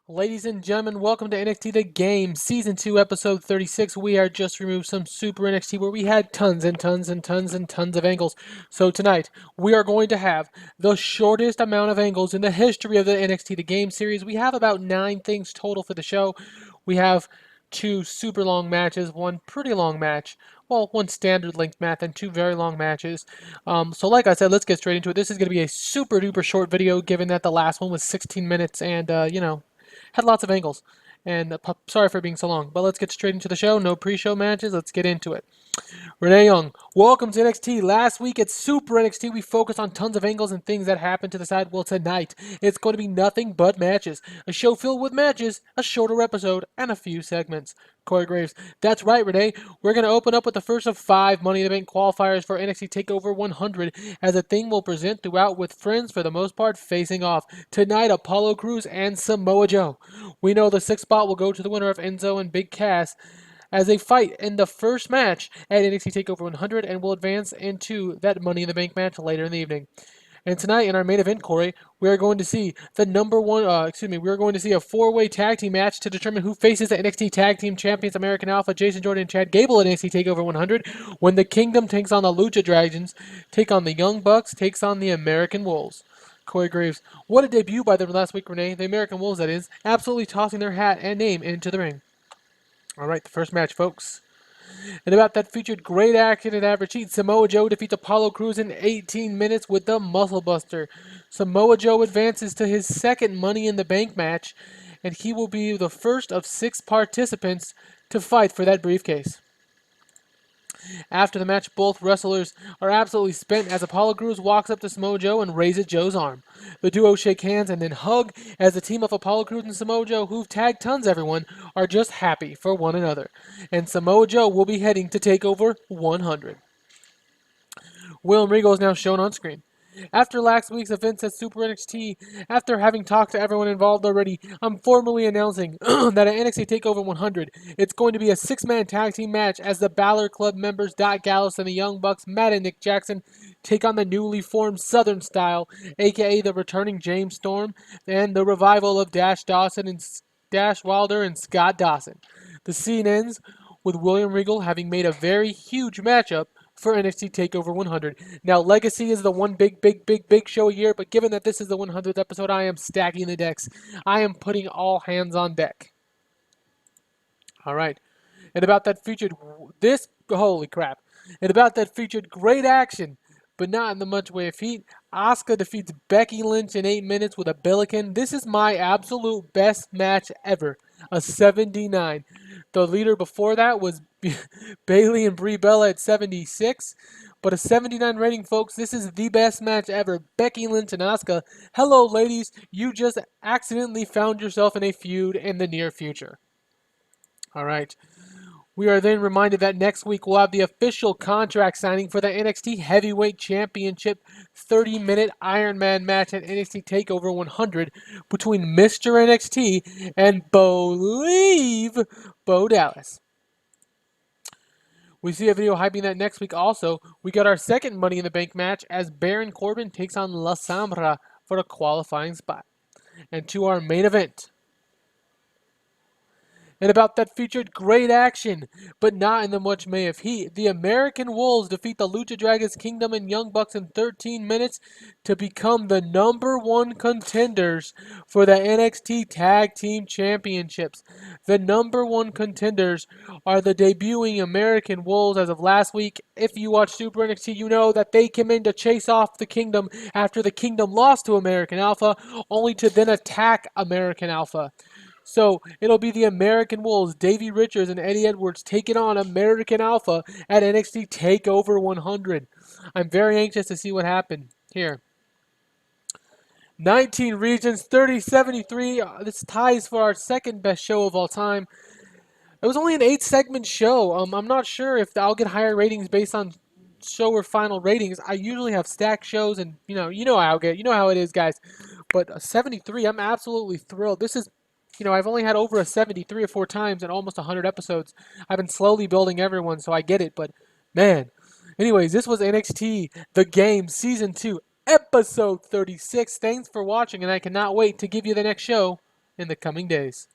Ladies and gentlemen, welcome to NXT The Game, Season 2, Episode 36. We are just removed some Super NXT where we had tons and tons and tons and tons of angles. So tonight, we are going to have the shortest amount of angles in the history of the NXT The Game series. We have about 9 things total for the show. We have 2 super long matches, 1 pretty long match, well, 1 standard length match, and 2 very long matches. So like I said, let's get straight into it. This is going to be a super duper short video given that the last one was 16 minutes and, had lots of angles. And sorry for being so long, but let's get straight into the show. No pre-show matches. Let's get into it. Renee Young, welcome to NXT. Last week at Super NXT, we focused on tons of angles and things that happened to the side. Well, tonight, it's going to be nothing but matches. A show filled with matches, a shorter episode, and a few segments. Corey Graves, that's right, Renee. We're going to open up with the first of 5 Money in the Bank qualifiers for NXT TakeOver 100, as a thing will present throughout with friends for the most part facing off. Tonight, Apollo Crews and Samoa Joe. We know the 6th spot will go to the winner of Enzo and Big Cass as they fight in the first match at NXT TakeOver 100 and will advance into that Money in the Bank match later in the evening. And tonight in our main event, Corey, we are going to see we are going to see a 4-way tag team match to determine who faces the NXT Tag Team Champions American Alpha, Jason Jordan and Chad Gable at NXT TakeOver 100, when the Kingdom takes on the Lucha Dragons, take on the Young Bucks, takes on the American Wolves. Corey Graves, what a debut by them last week, Renee, the American Wolves that is, absolutely tossing their hat and name into the ring. Alright, the first match, folks. And about that featured great action at average heat. Samoa Joe defeats Apollo Crews in 18 minutes with the Muscle Buster. Samoa Joe advances to his second Money in the Bank match, and he will be the first of 6 participants to fight for that briefcase. After the match, both wrestlers are absolutely spent as Apollo Crews walks up to Samoa Joe and raises Joe's arm. The duo shake hands and then hug as the team of Apollo Crews and Samoa Joe, who've tagged tons everyone, are just happy for one another. And Samoa Joe will be heading to TakeOver 100. William Regal is now shown on screen. After last week's events at Super NXT, after having talked to everyone involved already, I'm formally announcing that at NXT TakeOver 100, it's going to be a 6-man tag team match as the Balor Club members Dot Gallows and the Young Bucks, Matt and Nick Jackson, take on the newly formed Southern Style, aka the returning James Storm, and the revival of Dash Wilder and Scott Dawson. The scene ends with William Regal having made a very huge matchup for NXT TakeOver 100. Now, Legacy is the one big show a year, but given that this is the 100th episode, I am stacking the decks. I am putting all hands on deck. All right. And about that featured holy crap. And about that featured great action, but not in the much way of heat. Asuka defeats Becky Lynch in 8 minutes with a Billiken. This is my absolute best match ever. A 79. The leader before that was Bayley and Brie Bella at 76. But a 79 rating, folks. This is the best match ever. Becky Lynch and Asuka. Hello, ladies. You just accidentally found yourself in a feud in the near future. All right. We are then reminded that next week we'll have the official contract signing for the NXT Heavyweight Championship 30-minute Iron Man match at NXT TakeOver 100 between Mr. NXT and Bo Dallas. We see a video hyping that next week also. We got our second Money in the Bank match as Baron Corbin takes on La Sombra for a qualifying spot. And to our main event. And about that featured great action, but not in the much may of heat. The American Wolves defeat the Lucha Dragons Kingdom and Young Bucks in 13 minutes to become the #1 contenders for the NXT Tag Team Championships. The #1 contenders are the debuting American Wolves as of last week. If you watch Super NXT, you know that they came in to chase off the Kingdom after the Kingdom lost to American Alpha, only to then attack American Alpha. So it'll be the American Wolves, Davey Richards and Eddie Edwards taking on American Alpha at NXT TakeOver 100. I'm very anxious to see what happened here. 19 regions, 3073. This ties for our second best show of all time. It was only an 8-segment show. I'm not sure if I'll get higher ratings based on show or final ratings. I usually have stacked shows, and you know how it is, guys. But 73, I'm absolutely thrilled. This is I've only had over a 70 3 or 4 times in almost 100 episodes. I've been slowly building everyone, so I get it, but man. Anyways, this was NXT The Game Season 2, Episode 36. Thanks for watching, and I cannot wait to give you the next show in the coming days.